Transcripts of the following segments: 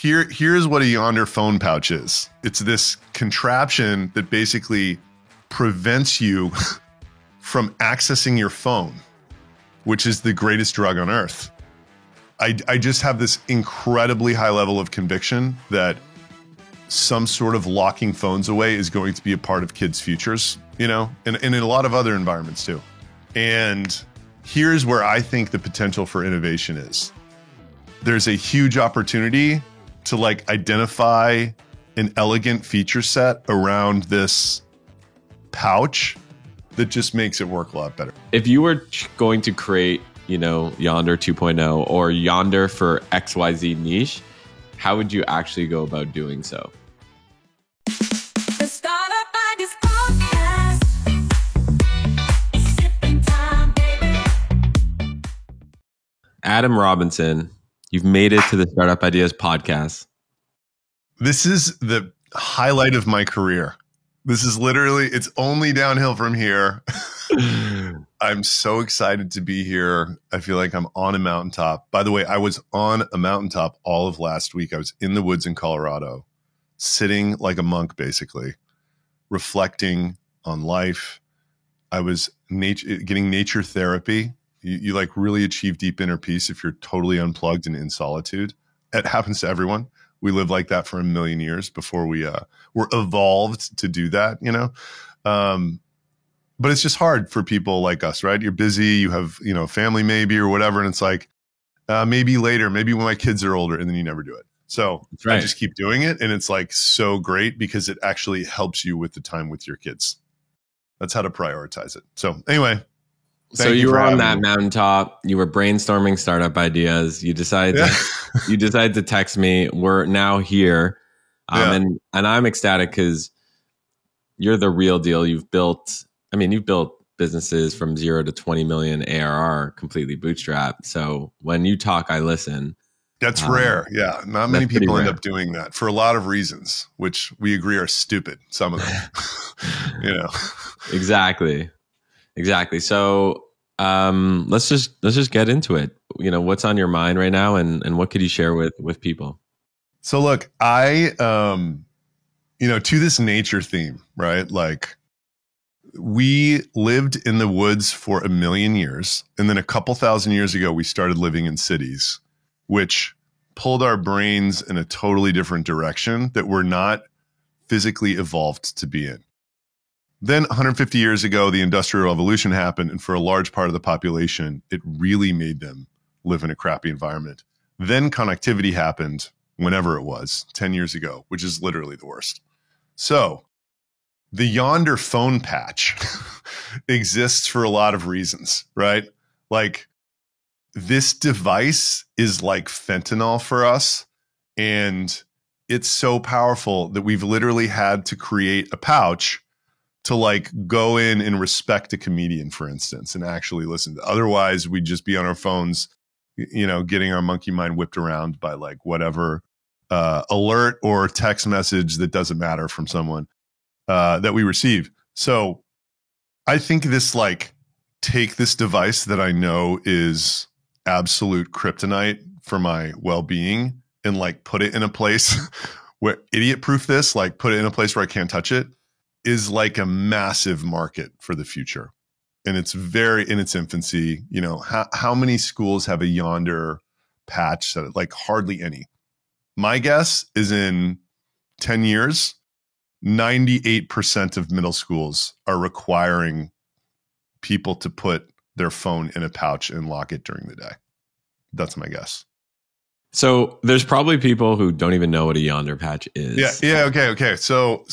Here's what a Yondr phone pouch is. It's this contraption that basically prevents you from accessing your phone, which is the greatest drug on earth. I just have this incredibly high level of conviction that some sort of locking phones away is going to be a part of kids' futures, and in a lot of other environments too. And here's where I think the potential for innovation is. There's a huge opportunity to identify an elegant feature set around this pouch that just makes it work a lot better. If you were going to create, Yondr 2.0 or Yondr for XYZ niche, how would you actually go about doing so? Adam Robinson, you've made it to the Startup Ideas podcast. This is the highlight of my career. This is literally, it's only downhill from here. I'm so excited to be here. I feel like I'm on a mountaintop. By the way, I was on a mountaintop all of last week. I was in the woods in Colorado, sitting like a monk, basically, reflecting on life. I was getting nature therapy. You really achieve deep inner peace if you're totally unplugged and in solitude. It happens to everyone. We lived like that for a million years before we were evolved to do that, But it's just hard for people like us, right? You're busy, you have, family maybe or whatever. And it's maybe later, maybe when my kids are older, and then you never do it. So I just keep doing it. And it's so great because it actually helps you with the time with your kids. That's how to prioritize it. So anyway. So you were on that mountaintop, you were brainstorming startup ideas. You decided to text me. We're now here. And I'm ecstatic because you're the real deal. You've built businesses from 0 to 20 million ARR completely bootstrapped. So when you talk, I listen. That's rare. Yeah. Not many people end up doing that for a lot of reasons, which we agree are stupid. Some of them, Exactly. So let's just get into it. What's on your mind right now, and what could you share with people? So look, I to this nature theme, right? We lived in the woods for 1 million years, and then a couple thousand years ago, we started living in cities, which pulled our brains in a totally different direction that we're not physically evolved to be in. Then 150 years ago, the Industrial Revolution happened, and for a large part of the population, it really made them live in a crappy environment. Then connectivity happened whenever it was, 10 years ago, which is literally the worst. So the Yondr phone patch exists for a lot of reasons, right? This device is like fentanyl for us, and it's so powerful that we've literally had to create a pouch to go in and respect a comedian, for instance, and actually listen. Otherwise, we'd just be on our phones, getting our monkey mind whipped around by whatever alert or text message that doesn't matter from someone that we receive. So I think this take this device that I know is absolute kryptonite for my well-being and like put it in a place where idiot-proof this, like put it in a place where I can't touch it, is like a massive market for the future. And it's very in its infancy. You know, how many schools have a Yondr patch? That, like hardly any. My guess is in 10 years, 98% of middle schools are requiring people to put their phone in a pouch and lock it during the day. That's my guess. So there's probably people who don't even know what a Yondr patch is. Yeah. Okay. So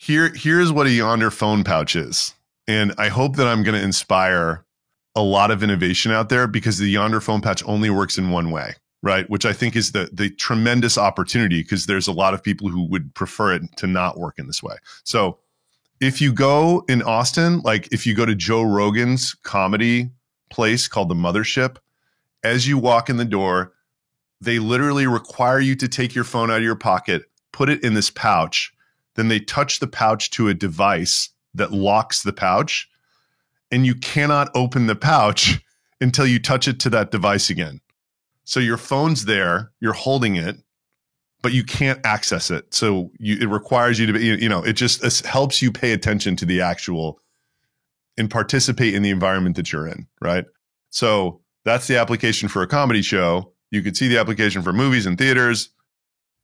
here's what a Yondr phone pouch is. And I hope that I'm going to inspire a lot of innovation out there, because the Yondr phone patch only works in one way, right? Which I think is the tremendous opportunity, because there's a lot of people who would prefer it to not work in this way. So if you go in Austin, like if you go to Joe Rogan's comedy place called The Mothership, as you walk in the door, they literally require you to take your phone out of your pocket, put it in this pouch. Then they touch the pouch to a device that locks the pouch, and you cannot open the pouch until you touch it to that device again. So your phone's there, you're holding it, but you can't access it. So it requires you to be, it just helps you pay attention to the actual and participate in the environment that you're in, right? So that's the application for a comedy show. You could see the application for movies and theaters,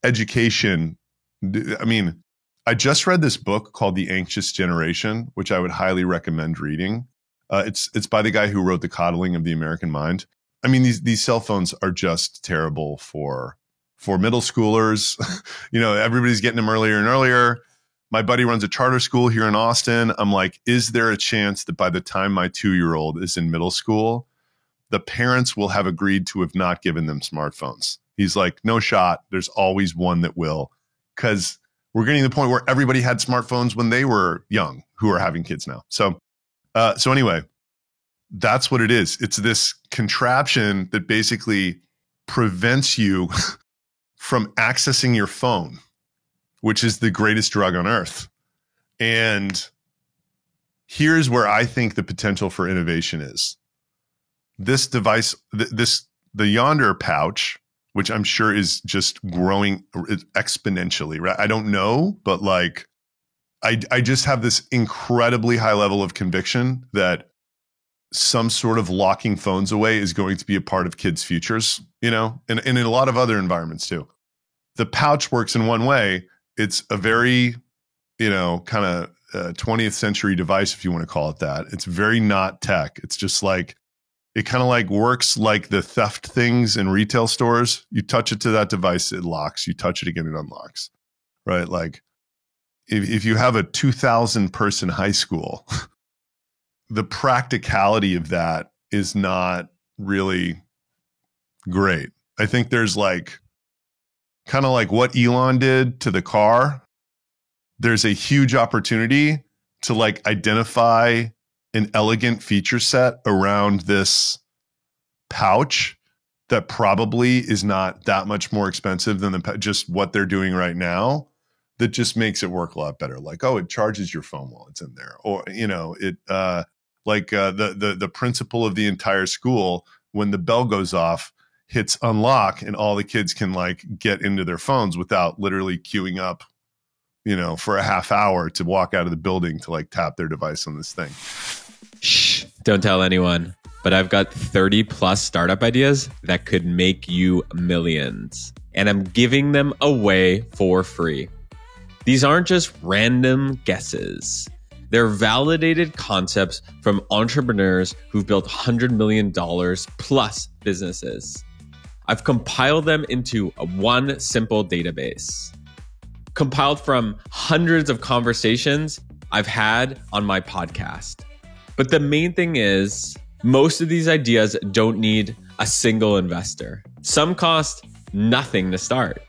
education. I mean, I just read this book called The Anxious Generation, which I would highly recommend reading. It's by the guy who wrote The Coddling of the American Mind. I mean, these cell phones are just terrible for middle schoolers. Everybody's getting them earlier and earlier. My buddy runs a charter school here in Austin. I'm like, is there a chance that by the time my 2-year-old is in middle school, the parents will have agreed to have not given them smartphones? He's like, no shot. There's always one that will, because we're getting to the point where everybody had smartphones when they were young who are having kids now. So anyway, that's what it is. It's this contraption that basically prevents you from accessing your phone, which is the greatest drug on earth. And here's where I think the potential for innovation is. This device, the Yondr pouch, which I'm sure is just growing exponentially, right? I don't know, but like, I just have this incredibly high level of conviction that some sort of locking phones away is going to be a part of kids' futures, and in a lot of other environments too. The pouch works in one way. It's a very, kind of 20th century device, if you want to call it that. It's very not tech. It's just like, it kind of like works like the theft things in retail stores. You touch it to that device, it locks. You touch it again, it unlocks, right? Like if you have a 2,000 person high school, the practicality of that is not really great. I think there's like, kind of like what Elon did to the car. There's a huge opportunity to like identify an elegant feature set around this pouch that probably is not that much more expensive than just what they're doing right now, that just makes it work a lot better. Like, oh, it charges your phone while it's in there. Or, the principal of the entire school, when the bell goes off, hits unlock and all the kids can like get into their phones without literally queuing up, for a half hour to walk out of the building to like tap their device on this thing. Shh, don't tell anyone, but I've got 30 plus startup ideas that could make you millions, and I'm giving them away for free. These aren't just random guesses. They're validated concepts from entrepreneurs who've built $100 million plus businesses. I've compiled them into one simple database, compiled from hundreds of conversations I've had on my podcast. But the main thing is, most of these ideas don't need a single investor. Some cost nothing to start.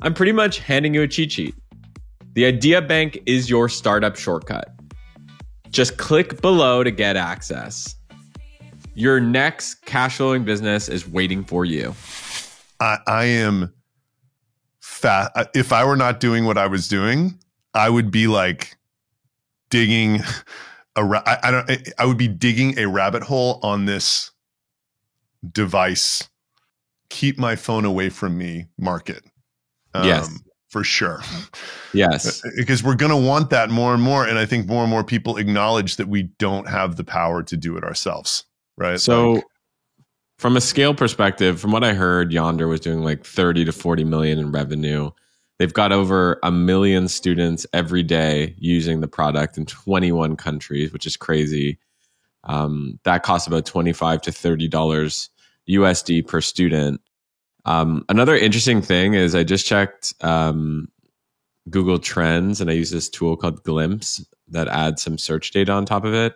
I'm pretty much handing you a cheat sheet. The Idea Bank is your startup shortcut. Just click below to get access. Your next cash flowing business is waiting for you. I am fat. If I were not doing what I was doing, I would be like digging I would be digging a rabbit hole on this device. Keep my phone away from me market. Yes. For sure. Yes. Because we're going to want that more and more. And I think more and more people acknowledge that we don't have the power to do it ourselves. Right. So from a scale perspective, from what I heard, Yondr was doing like 30 to 40 million in revenue. They've got over 1 million students every day using the product in 21 countries, which is crazy. That costs about $25 to $30 USD per student. Another interesting thing is I just checked Google Trends, and I use this tool called Glimpse that adds some search data on top of it.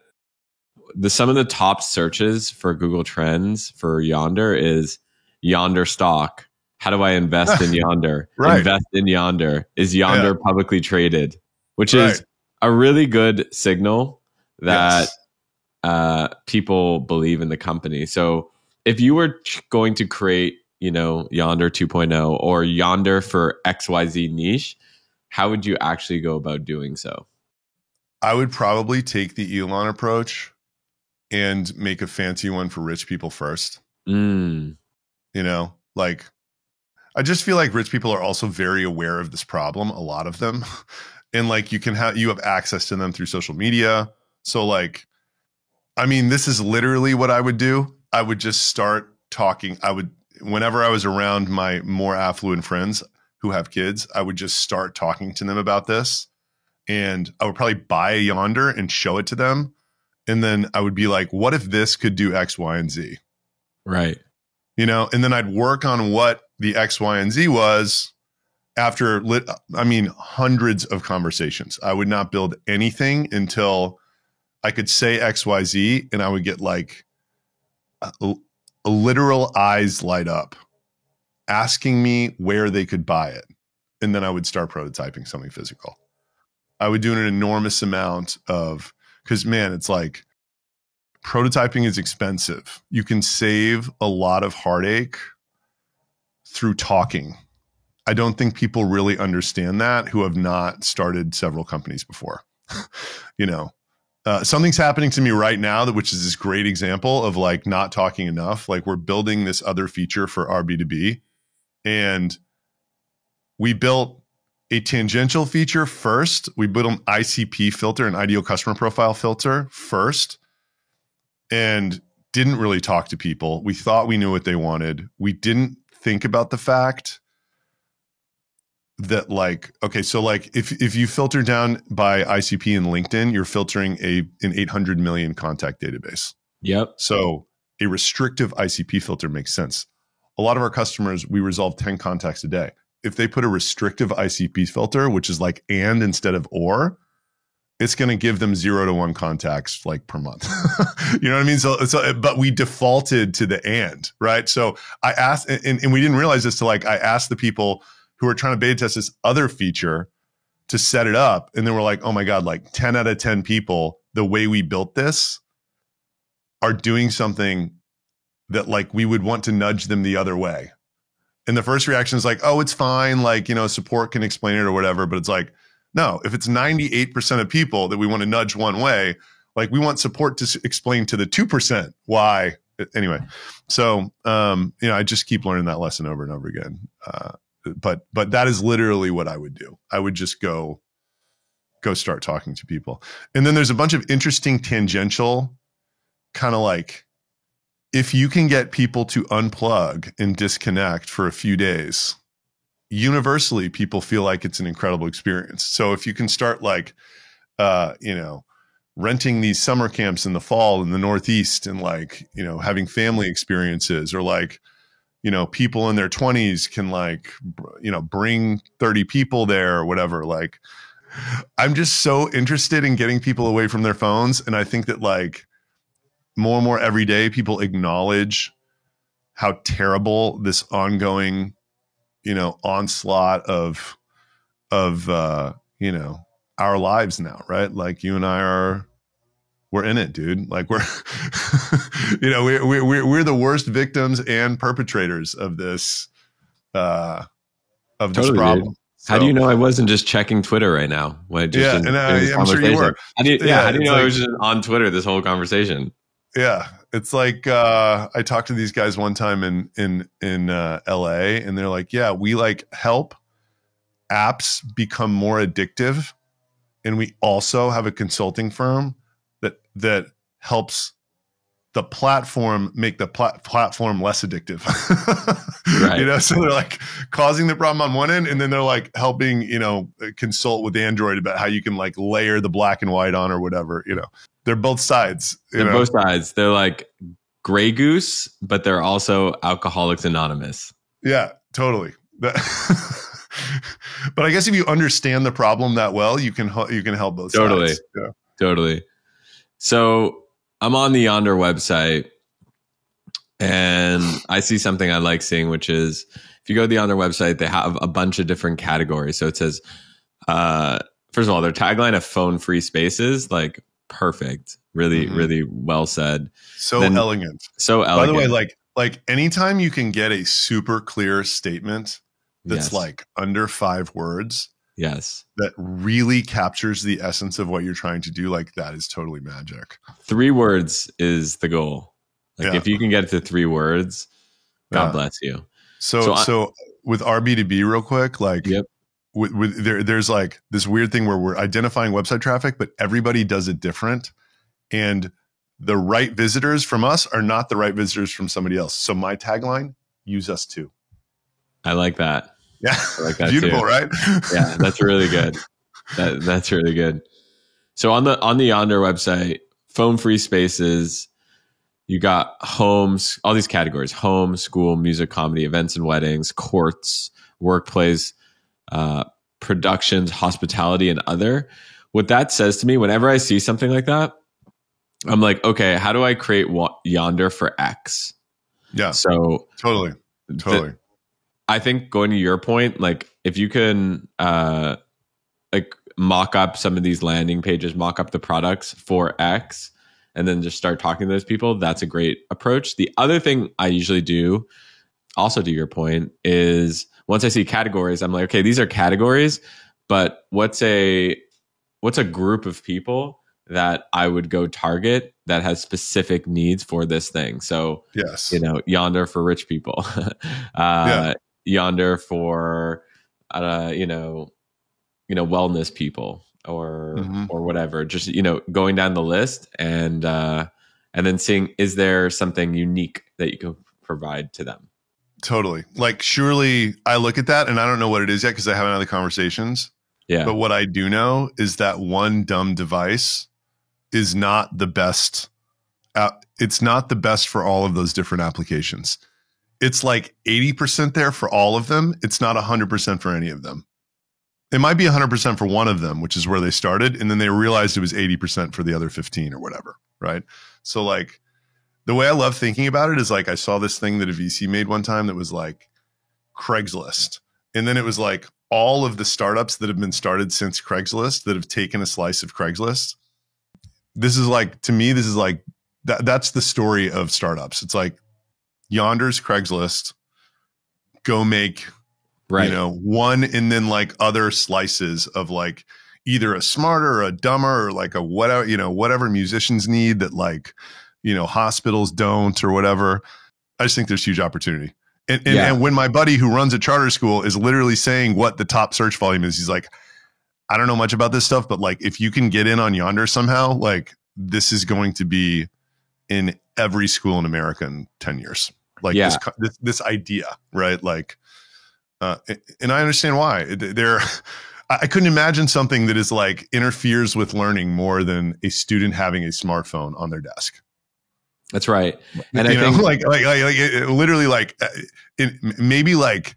Some of the top searches for Google Trends for Yondr is Yondr stock. How do I invest in Yondr? Right. Invest in Yondr. Is Yondr publicly traded? Which is a really good signal that people believe in the company. So if you were going to create, Yondr 2.0 or Yondr for XYZ niche, how would you actually go about doing so? I would probably take the Elon approach and make a fancy one for rich people first. I just feel like rich people are also very aware of this problem, a lot of them. And like you have access to them through social media. So like, I mean, this is literally what I would do. I would just start talking. Whenever I was around my more affluent friends who have kids, I would just start talking to them about this. And I would probably buy a Yonder and show it to them. And then I would be like, what if this could do X, Y, and Z? Right. You know, and then I'd work on what the X, Y, and Z was after, hundreds of conversations. I would not build anything until I could say X, Y, Z, and I would get like a literal eyes light up asking me where they could buy it. And then I would start prototyping something physical. I would do an enormous amount because man, it's like prototyping is expensive. You can save a lot of heartache through talking. I don't think people really understand that who have not started several companies before. You know, something's happening to me right now which is this great example of like not talking enough. Like we're building this other feature for our B2B, and we built a tangential feature first. We built an ICP filter, an ideal customer profile filter first, and didn't really talk to people. We thought we knew what they wanted. We didn't think about the fact that like, okay, so like if you filter down by ICP in LinkedIn, you're filtering an 800 million contact database. Yep. So a restrictive ICP filter makes sense. A lot of our customers, we resolve 10 contacts a day. If they put a restrictive ICP filter, which is like and instead of or, it's going to give them 0 to 1 contacts like per month. You know what I mean? So, but we defaulted to the and, right? So I asked, and we didn't realize this till like I asked the people who were trying to beta test this other feature to set it up. And then we're like, oh my God, like 10 out of 10 people, the way we built this are doing something that like we would want to nudge them the other way. And the first reaction is like, oh, it's fine. Like, you know, support can explain it or whatever. But it's like, no, if it's 98% of people that we want to nudge one way, like we want support to explain to the 2% why. Anyway, so, I just keep learning that lesson over and over again. But that is literally what I would do. I would just go start talking to people. And then there's a bunch of interesting tangential kind of like, if you can get people to unplug and disconnect for a few days, universally people feel like it's an incredible experience. So if you can start like, renting these summer camps in the fall in the Northeast and like, having family experiences, or like, people in their 20s can like, bring 30 people there or whatever. Like, I'm just so interested in getting people away from their phones. And I think that like, more and more every day, people acknowledge how terrible this ongoing, onslaught of our lives now, right? Like you and I we're in it, dude. Like we're, we're the worst victims and perpetrators of this, this problem. Dude. How do you know I wasn't just checking Twitter right now? I'm sure you were. How do you know I was just on Twitter this whole conversation? Yeah, it's like I talked to these guys one time in LA, and they're like, "Yeah, we like help apps become more addictive, and we also have a consulting firm that helps the platform make the platform less addictive." Right. So they're like causing the problem on one end, and then they're like helping consult with Android about how you can like layer the black and white on or whatever. They're both sides. They're both sides. They're like Grey Goose, but they're also Alcoholics Anonymous. Yeah, totally. But I guess if you understand the problem that well, you can help both sides. Yeah. Totally. So I'm on the Yonder website, and I see something I like seeing, which is if you go to the Yonder website, they have a bunch of different categories. So it says, first of all, their tagline of phone-free spaces, like, perfect. Really, really well said. So elegant. By the way, like anytime you can get a super clear statement that's like under 5 words, that really captures the essence of what you're trying to do, like that is totally magic. 3 words is the goal. Like if you can get to 3 words, God bless you. So with our B2B real quick, like yep. there's like this weird thing where we're identifying website traffic, but everybody does it different. And the right visitors from us are not the right visitors from somebody else. So my tagline, use us too. I like that. Yeah. I like that Beautiful, too. right? Yeah, that's really good. That's really good. So on the Yondr website, phone free spaces, you got homes, all these categories: home, school, music, comedy, events and weddings, courts, workplace, productions, hospitality, and other. What that says to me, whenever I see something like that, I'm like, okay, how do I create Yondr for X? Yeah. So totally. I think going to your point, like if you can like mock up some of these landing pages, mock up the products for X, and then just start talking to those people, that's a great approach. The other thing I usually do, also to your point, is once I see categories, I'm like, okay, these are categories, but what's a group of people that I would go target that has specific needs for this thing? So, yes, Yondr for rich people, Yondr for, wellness people, or whatever. Just going down the list and then seeing, is there something unique that you can provide to them? Totally. Like, surely I look at that and I don't know what it is yet because I haven't had the conversations. Yeah. But what I do know is that one dumb device is not the best. It's not the best for all of those different applications. It's like 80% there for all of them. It's not 100% for any of them. It might be 100% for one of them, which is where they started. And then they realized it was 80% for the other 15 or whatever. Right. So like, the way I love thinking about it is like, I saw this thing that a VC made one time that was like Craigslist. And then it was like all of the startups that have been started since Craigslist that have taken a slice of Craigslist. This is like, to me, this is like, that's the story of startups. It's like Yondr's Craigslist, go make, one, and then like other slices of like either a smarter or a dumber or like a whatever, whatever musicians need that like, hospitals don't or whatever. I just think there's huge opportunity. And when my buddy who runs a charter school is literally saying what the top search volume is, he's like, I don't know much about this stuff, but like, if you can get in on Yondr somehow, like this is going to be in every school in America in 10 years. Like this idea, right? Like, and I understand why. I couldn't imagine something that is like interferes with learning more than a student having a smartphone on their desk. That's right. And I think like literally like maybe like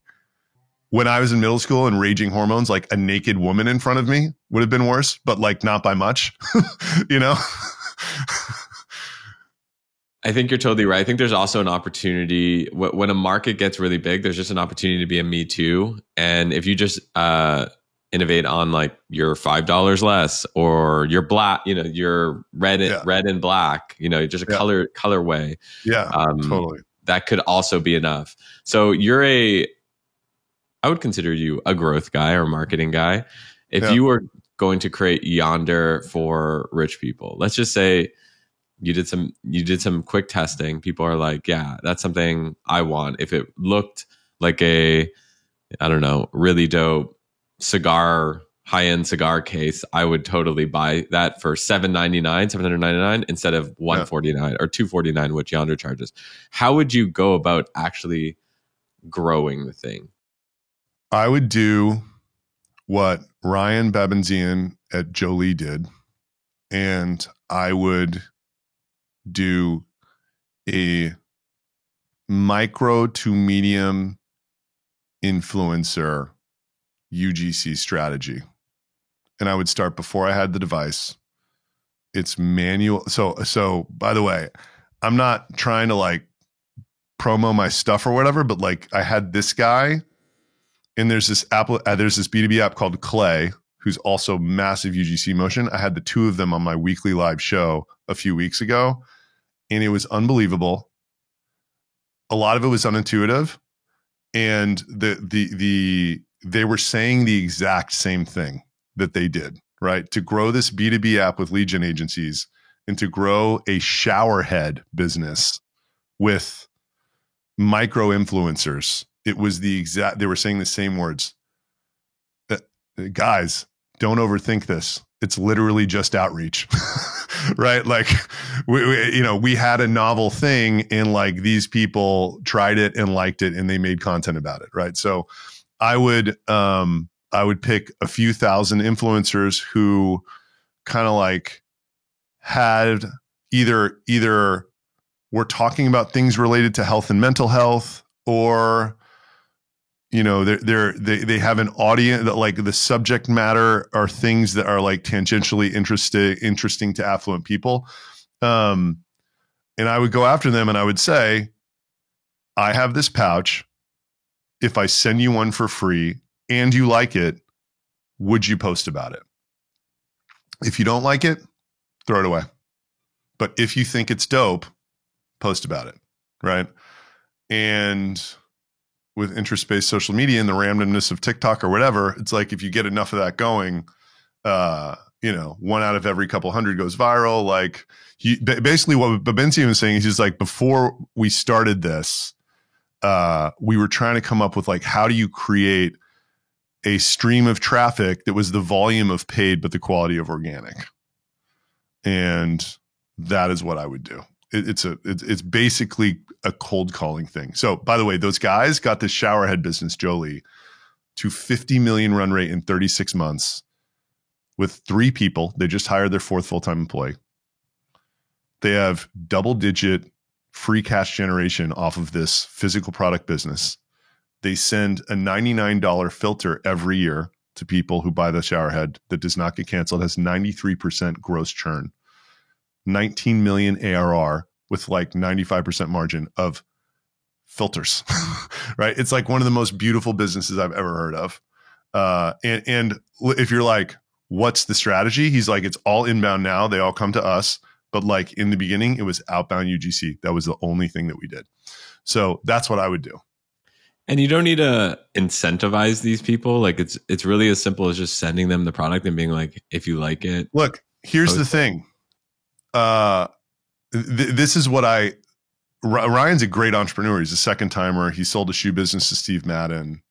when I was in middle school and raging hormones, like a naked woman in front of me would have been worse, but like not by much, I think you're totally right. I think there's also an opportunity when a market gets really big, there's just an opportunity to be a me too. And if you just innovate on like your $5 less or your black, your red and black, just a colorway. Yeah, totally. That could also be enough. So I would consider you a growth guy or marketing guy. If you were going to create Yondr for rich people, let's just say you did some quick testing. People are like, yeah, that's something I want. If it looked like a, I don't know, really dope high-end cigar case, I would totally buy that for $799 instead of $149 or $249, which Yondr charges. How would you go about actually growing the thing? I would do what Ryan Babenzian at Jolie did, and I would do a micro to medium influencer UGC strategy. And I would start before I had the device. It's manual. So by the way, I'm not trying to like promo my stuff or whatever, but like I had this guy, and there's this B2B app called Clay, who's also massive UGC motion. I had the two of them on my weekly live show a few weeks ago, and it was unbelievable. A lot of it was unintuitive, and they were saying the exact same thing that they did, right? To grow this B2B app with lead gen agencies and to grow a showerhead business with micro influencers it was they were saying the same words. Guys, don't overthink this. It's literally just outreach, right? Like we had a novel thing and like these people tried it and liked it and they made content about it. Right. So I would pick a few thousand influencers who kind of like had either were talking about things related to health and mental health, or they have an audience that like the subject matter are things that are like tangentially interesting to affluent people. And I would go after them and I would say, I have this pouch. If I send you one for free and you like it, would you post about it? If you don't like it, throw it away. But if you think it's dope, post about it. Right. And with interest-based social media and the randomness of TikTok or whatever, it's like if you get enough of that going, 1 out of every couple hundred goes viral. Like basically what Benzi was saying is he's like, before we started this, we were trying to come up with like, how do you create a stream of traffic that was the volume of paid but the quality of organic? And that is what I would do. It's basically a cold calling thing. So by the way, those guys got this showerhead business, Jolie, to 50 million run rate in 36 months with 3 people. They just hired their 4th full-time employee. They have double-digit free cash generation off of this physical product business. They send a $99 filter every year to people who buy the showerhead that does not get canceled, has 93% gross churn. 19 million ARR with like 95% margin of filters, right? It's like one of the most beautiful businesses I've ever heard of. And if you're like, what's the strategy? He's like, it's all inbound now. They all come to us. But like in the beginning, it was outbound UGC. That was the only thing that we did. So that's what I would do. And you don't need to incentivize these people. Like it's really as simple as just sending them the product and being like, if you like it. Look, here's the thing. This is what Ryan's a great entrepreneur. He's a second timer. He sold a shoe business to Steve Madden.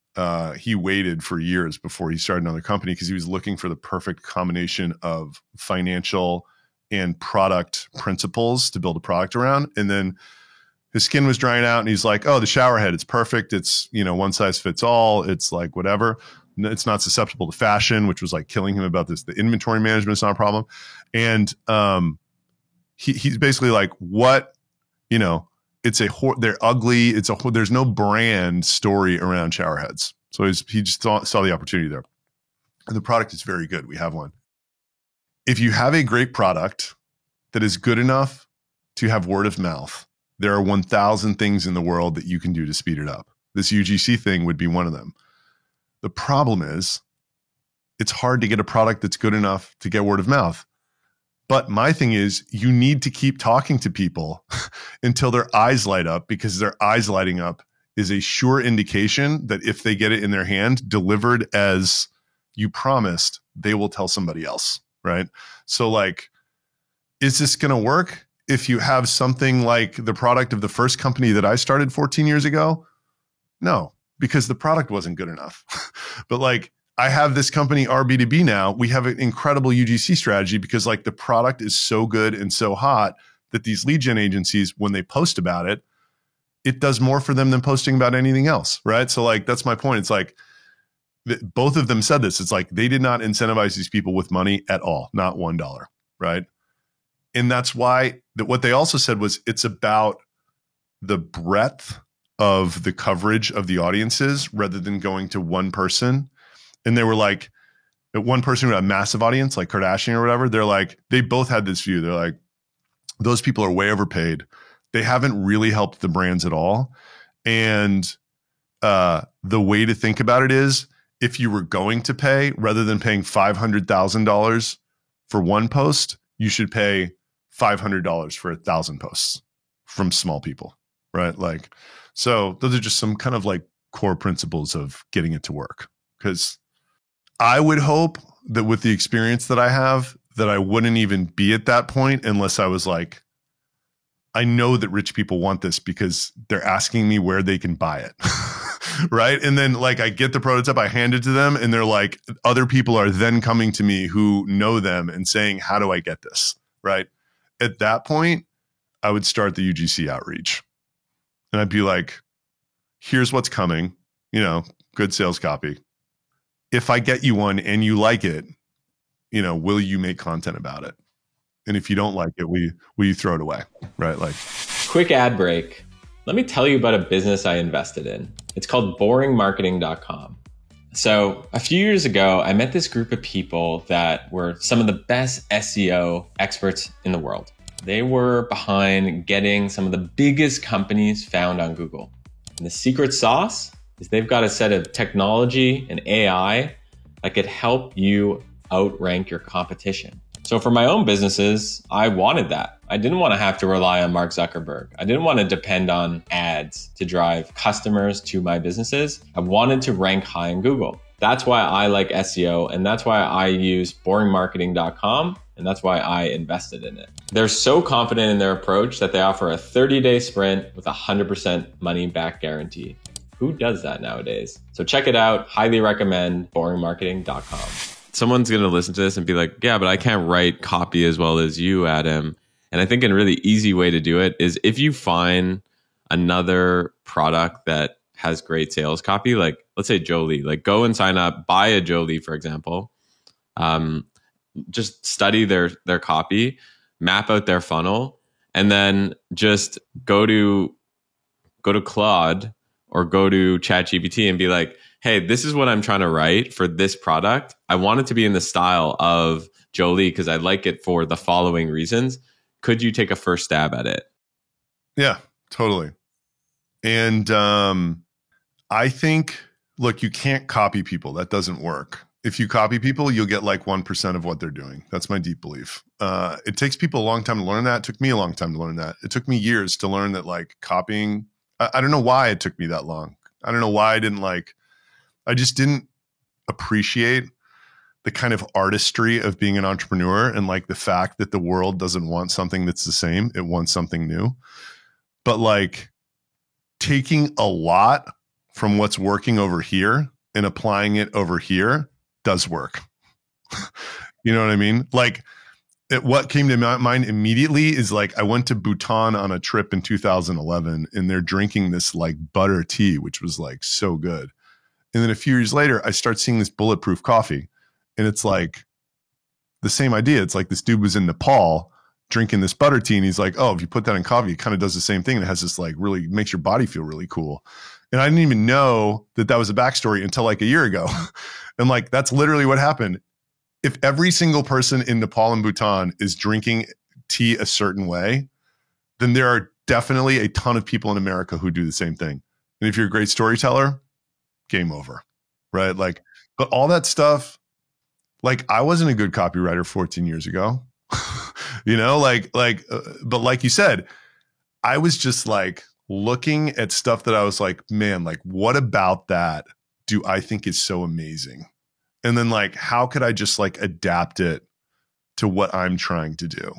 He waited for years before he started another company because he was looking for the perfect combination of financial and product principles to build a product around. And then his skin was drying out and he's like, oh, the showerhead, it's perfect. It's, one size fits all. It's like whatever. It's not susceptible to fashion, which was like killing him about this. The inventory management is not a problem. And, he's basically like, what, they're ugly. There's no brand story around showerheads. So he just saw the opportunity there. And the product is very good. We have one. If you have a great product that is good enough to have word of mouth, there are 1,000 things in the world that you can do to speed it up. This UGC thing would be one of them. The problem is it's hard to get a product that's good enough to get word of mouth. But my thing is you need to keep talking to people until their eyes light up, because their eyes lighting up is a sure indication that if they get it in their hand, delivered as you promised, they will tell somebody else, right? So like, is this going to work if you have something like the product of the first company that I started 14 years ago? No, because the product wasn't good enough. But like, I have this company RB2B now. We have an incredible UGC strategy because like the product is so good and so hot that these lead gen agencies, when they post about it, it does more for them than posting about anything else, right? So like, that's my point. It's like both of them said this. It's like they did not incentivize these people with money at all, not $1, right? And that's why what they also said was it's about the breadth of the coverage of the audiences rather than going to one person. And they were like, one person who had a massive audience, like Kardashian or whatever, they're like, they both had this view. They're like, those people are way overpaid. They haven't really helped the brands at all. And the way to think about it is, if you were going to pay, rather than paying $500,000 for one post, you should pay $500 for 1,000 posts from small people, right? Like, so those are just some kind of like core principles of getting it to work. Because I would hope that with the experience that I have, that I wouldn't even be at that point unless I was like, I know that rich people want this because they're asking me where they can buy it. Right. And then like I get the prototype, I hand it to them, and they're like, other people are then coming to me who know them and saying, how do I get this? Right. At that point, I would start the UGC outreach. And I'd be like, here's what's coming, good sales copy. If I get you one and you like it, will you make content about it? And if you don't like it, will you throw it away? Right. Like, quick ad break. Let me tell you about a business I invested in. It's called boringmarketing.com. So a few years ago, I met this group of people that were some of the best SEO experts in the world. They were behind getting some of the biggest companies found on Google. And the secret sauce is they've got a set of technology and AI that could help you outrank your competition. So for my own businesses, I wanted that. I didn't want to have to rely on Mark Zuckerberg. I didn't want to depend on ads to drive customers to my businesses. I wanted to rank high in Google. That's why I like SEO, and that's why I use boringmarketing.com, and that's why I invested in it. They're so confident in their approach that they offer a 30-day sprint with 100% money back guarantee. Who does that nowadays? So check it out. Highly recommend boringmarketing.com. Someone's going to listen to this and be like, yeah, but I can't write copy as well as you, Adam. And I think a really easy way to do it is if you find another product that has great sales copy, like let's say Jolie, like go and sign up, buy a Jolie, for example. Just study their copy, map out their funnel, and then just go to Claude or go to ChatGPT and be like, hey, this is what I'm trying to write for this product. I want it to be in the style of Jolie because I like it for the following reasons. Could you take a first stab at it? Yeah, totally. And I think, look, you can't copy people. That doesn't work. If you copy people, you'll get like 1% of what they're doing. That's my deep belief. It takes people a long time to learn that. It took me a long time to learn that. It took me years to learn that like copying, I don't know why it took me that long. I don't know why I just didn't appreciate the kind of artistry of being an entrepreneur and like the fact that the world doesn't want something that's the same. It wants something new. But like taking a lot from what's working over here and applying it over here does work. You know what I mean? Like what came to my mind immediately is like I went to Bhutan on a trip in 2011 and they're drinking this like butter tea, which was like so good. And then a few years later, I start seeing this bulletproof coffee. And it's like the same idea. It's like this dude was in Nepal drinking this butter tea. And he's like, oh, if you put that in coffee, it kind of does the same thing. And it has this like really makes your body feel really cool. And I didn't even know that was a backstory until like a year ago. And like, that's literally what happened. If every single person in Nepal and Bhutan is drinking tea a certain way, then there are definitely a ton of people in America who do the same thing. And if you're a great storyteller, game over, right? Like, but all that stuff, like I wasn't a good copywriter 14 years ago, but like you said, I was just like looking at stuff that I was like, man, like what about that do I think is so amazing? And then like, how could I just like adapt it to what I'm trying to do,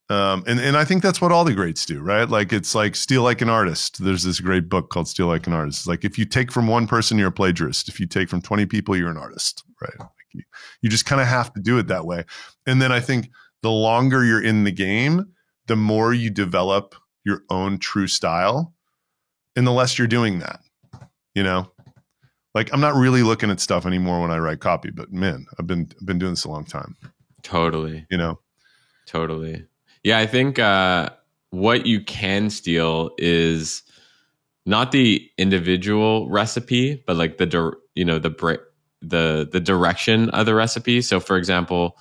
And I think that's what all the greats do, right? Like it's like steal like an artist. There's this great book called Steal Like an Artist. It's like if you take from one person, you're a plagiarist. If you take from 20 people, you're an artist, right? Like you just kind of have to do it that way. And then I think the longer you're in the game, the more you develop your own true style, and the less you're doing that, Like I'm not really looking at stuff anymore when I write copy, but man, I've been doing this a long time. Totally. Totally. Yeah, I think what you can steal is not the individual recipe, but like the direction of the recipe. So, for example,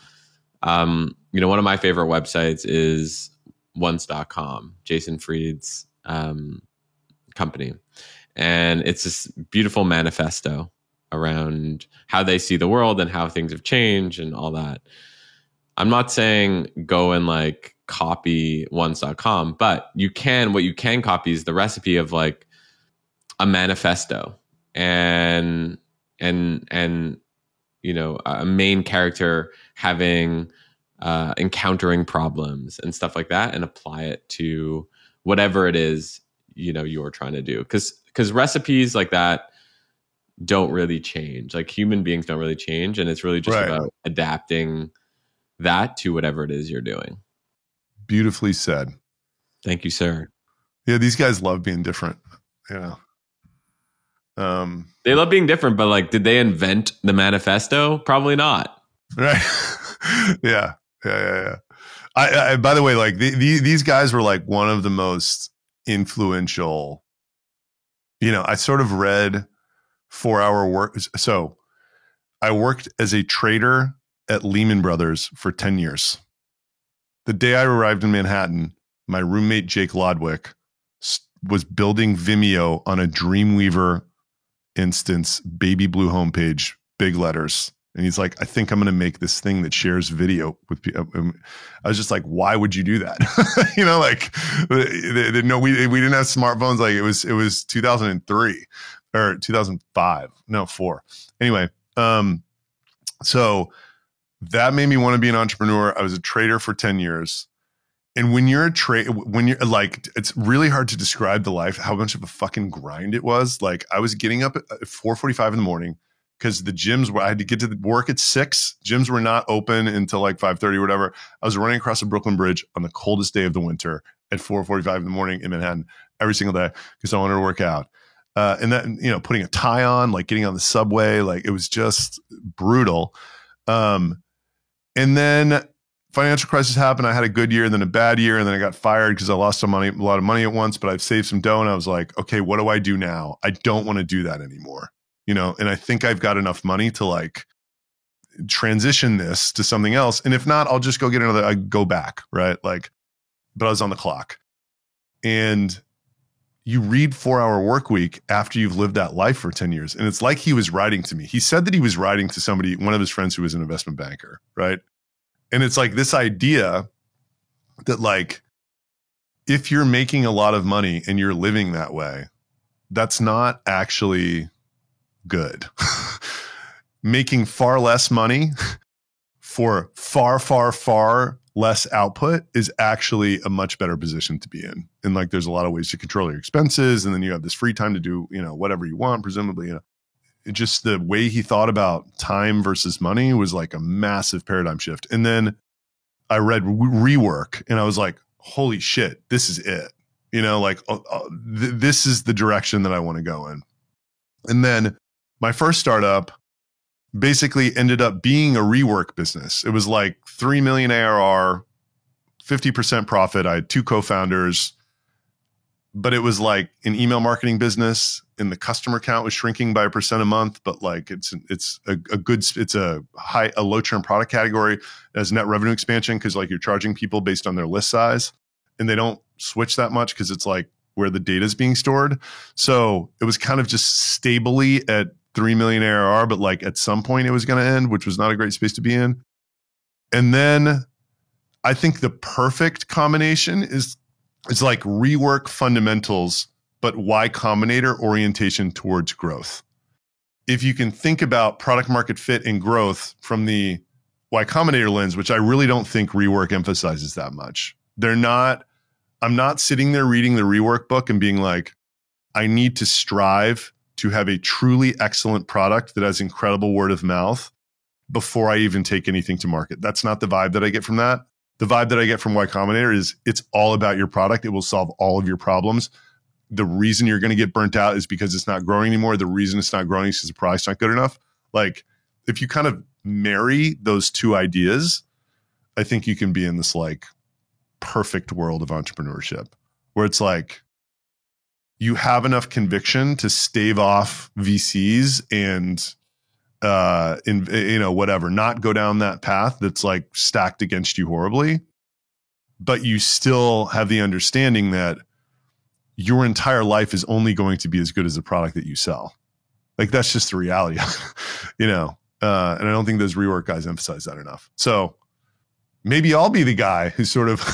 one of my favorite websites is once.com, Jason Fried's company, and it's this beautiful manifesto around how they see the world and how things have changed and all that. I'm not saying go and like copy once.com, but what you can copy is the recipe of like a manifesto and a main character having encountering problems and stuff like that, and apply it to whatever it is you're trying to do, because because recipes like that don't really change. Like human beings don't really change. And it's really just about adapting that to whatever it is you're doing. Beautifully said. Thank you, sir. Yeah, these guys love being different. You know, they love being different, but like, did they invent the manifesto? Probably not. Right. Yeah. I by the way, like these guys were like one of the most influential. You know, I sort of read 4-hour work. So I worked as a trader at Lehman Brothers for 10 years. The day I arrived in Manhattan, my roommate, Jake Lodwick, was building Vimeo on a Dreamweaver instance, baby blue homepage, big letters. And he's like, I think I'm going to make this thing that shares video with people. I was just like, why would you do that? You know, like, no, we didn't have smartphones. Like it was 2003 or 2005. No, 4. Anyway. So that made me want to be an entrepreneur. I was a trader for 10 years. And when you're like, it's really hard to describe the life, how much of a fucking grind it was. Like I was getting up at 4:45 in the morning because the gyms were, I had to get to work at 6. Gyms were not open until like 5:30 or whatever. I was running across the Brooklyn Bridge on the coldest day of the winter at 4:45 in the morning in Manhattan every single day because I wanted to work out. And then, you know, putting a tie on, like getting on the subway, like it was just brutal. And then financial crisis happened. I had a good year, then a bad year, and then I got fired because I lost a lot of money at once, but I've saved some dough. And I was like, okay, what do I do now? I don't want to do that anymore. You know, and I think I've got enough money to like transition this to something else. And if not, I'll just go get I go back. Right. Like, but I was on the clock. And you read 4-Hour Workweek after you've lived that life for 10 years. And it's like he was writing to me. He said that he was writing to somebody, one of his friends who was an investment banker. Right. And it's like this idea that like, if you're making a lot of money and you're living that way, that's not actually good. Making far less money for far, far, far less output is actually a much better position to be in. And like, there's a lot of ways to control your expenses. And then you have this free time to do, you know, whatever you want, presumably, you know. It just the way he thought about time versus money was like a massive paradigm shift. And then I read Rework and I was like, holy shit, this is it. You know, like this is the direction that I want to go in. And then my first startup basically ended up being a rework business. It was like 3 million ARR, 50% profit. I had 2 co-founders, but it was like an email marketing business and the customer count was shrinking by 1% a month. But like it's a low churn product category as net revenue expansion because like you're charging people based on their list size and they don't switch that much because it's like where the data is being stored. So it was kind of just stably at 3 million ARR, but like at some point it was going to end, which was not a great space to be in. And then I think the perfect combination is it's like Rework fundamentals, but Y Combinator orientation towards growth. If you can think about product market fit and growth from the Y Combinator lens, which I really don't think Rework emphasizes that much. I'm not sitting there reading the Rework book and being like, I need to strive to have a truly excellent product that has incredible word of mouth before I even take anything to market. That's not the vibe that I get from that. The vibe that I get from Y Combinator is it's all about your product. It will solve all of your problems. The reason you're going to get burnt out is because it's not growing anymore. The reason it's not growing is because the product's not good enough. Like if you kind of marry those two ideas, I think you can be in this like perfect world of entrepreneurship where it's like you have enough conviction to stave off VCs and whatever, not go down that path that's like stacked against you horribly, but you still have the understanding that your entire life is only going to be as good as the product that you sell. Like that's just the reality, you know? And I don't think those Rework guys emphasize that enough. So maybe I'll be the guy who sort of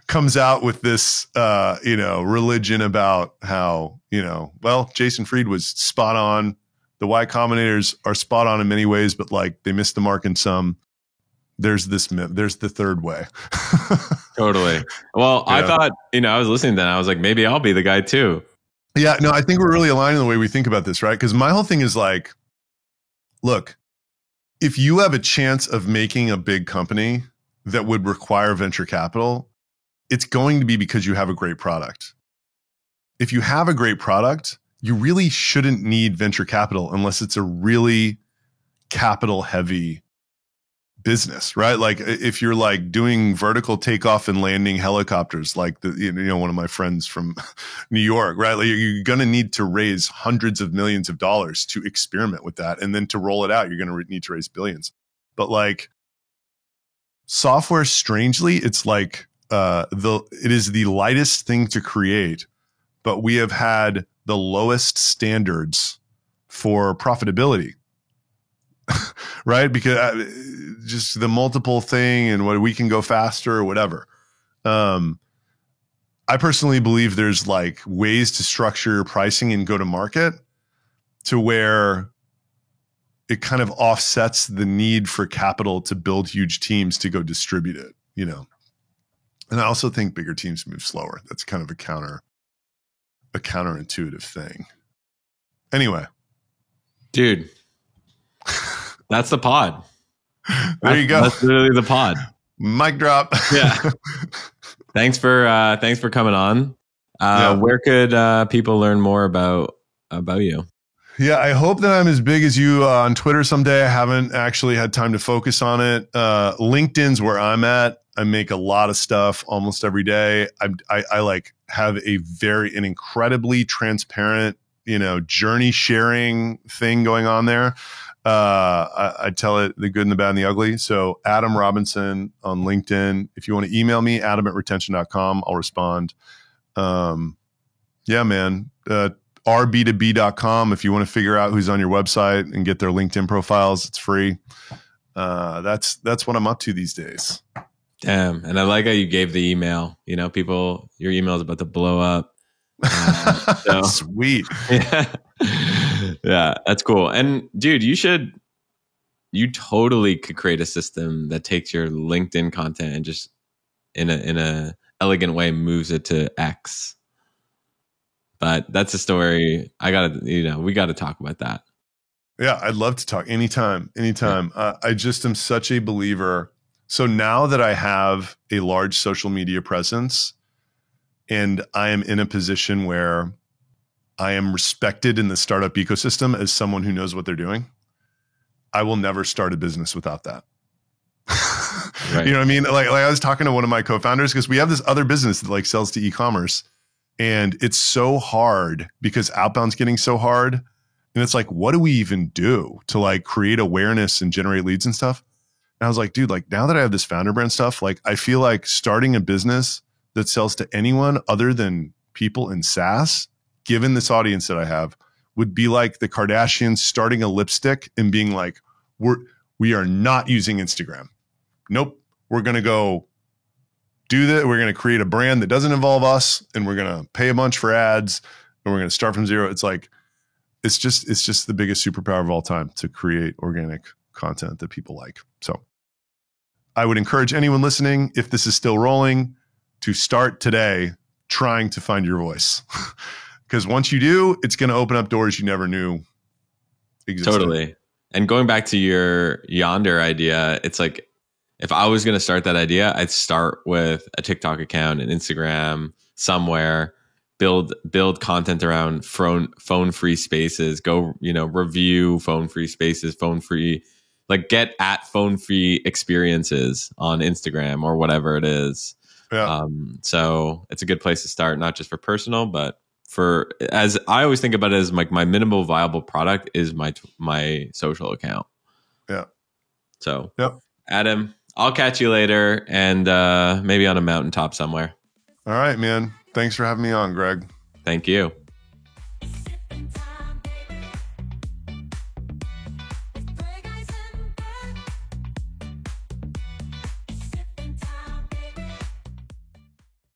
comes out with this, religion about how, well, Jason Fried was spot on. The Y Combinators are spot on in many ways, but like they missed the mark in some. There's the third way. Totally. Well, yeah. I thought, I was listening to that. I was like, maybe I'll be the guy too. Yeah, no, I think we're really aligned in the way we think about this, right? Because my whole thing is like, look, if you have a chance of making a big company that would require venture capital, it's going to be because you have a great product. If you have a great product, you really shouldn't need venture capital unless it's a really capital heavy business, right? Like if you're like doing vertical takeoff and landing helicopters, like one of my friends from New York, right? Like you're going to need to raise hundreds of millions of dollars to experiment with that. And then to roll it out, you're going to need to raise billions. But like software, strangely, it's like it is the lightest thing to create, but we have had the lowest standards for profitability. Right? Because just the multiple thing and what we can go faster or whatever. I personally believe there's like ways to structure pricing and go to market to where it kind of offsets the need for capital to build huge teams to go distribute it, you know? And I also think bigger teams move slower. That's kind of a counterintuitive thing. Anyway. Dude. That's the pod. There you go. That's literally the pod. Mic drop. Yeah. Thanks for coming on. Where could people learn more about you? Yeah, I hope that I'm as big as you on Twitter someday. I haven't actually had time to focus on it. LinkedIn's where I'm at. I make a lot of stuff almost every day. I like have an incredibly transparent, journey sharing thing going on there. I tell it the good and the bad and the ugly. So Adam Robinson on LinkedIn. If you want to email me, adam@retention.com, I'll respond. Yeah, man. rb2b.com. If you want to figure out who's on your website and get their LinkedIn profiles, it's free. That's what I'm up to these days. Damn. And I like how you gave the email, people, your email is about to blow up. Sweet. Yeah, that's cool. And dude, you totally could create a system that takes your LinkedIn content and just in a elegant way moves it to X. But that's a story. We got to talk about that. Yeah, I'd love to talk anytime. Yeah. I just am such a believer. So now that I have a large social media presence and I am in a position where I am respected in the startup ecosystem as someone who knows what they're doing, I will never start a business without that. Right. You know what I mean? Like I was talking to one of my co-founders because we have this other business that like sells to e-commerce, and it's so hard because outbound's getting so hard. And it's like, what do we even do to like create awareness and generate leads and stuff? And I was like, dude, like now that I have this founder brand stuff, like I feel like starting a business that sells to anyone other than people in SaaS, given this audience that I have, would be like the Kardashians starting a lipstick and being like, we are not using Instagram. Nope. We're going to go do that. We're going to create a brand that doesn't involve us, and we're going to pay a bunch for ads, and we're going to start from zero. It's like, it's just the biggest superpower of all time to create organic content that people like. So I would encourage anyone listening, if this is still rolling, to start today trying to find your voice. Because once you do, it's going to open up doors you never knew existed. Totally. And going back to your Yonder idea, it's like, if I was going to start that idea, I'd start with a TikTok account, an Instagram, somewhere, build content around phone free spaces, go, review phone free spaces, phone free, like get at phone free experiences on Instagram or whatever it is. Yeah. So it's a good place to start, not just for personal, but as I always think about it as like my minimal viable product is my social account. Yeah. So yep. Adam, I'll catch you later and maybe on a mountaintop somewhere. All right, man. Thanks for having me on, Greg. Thank you.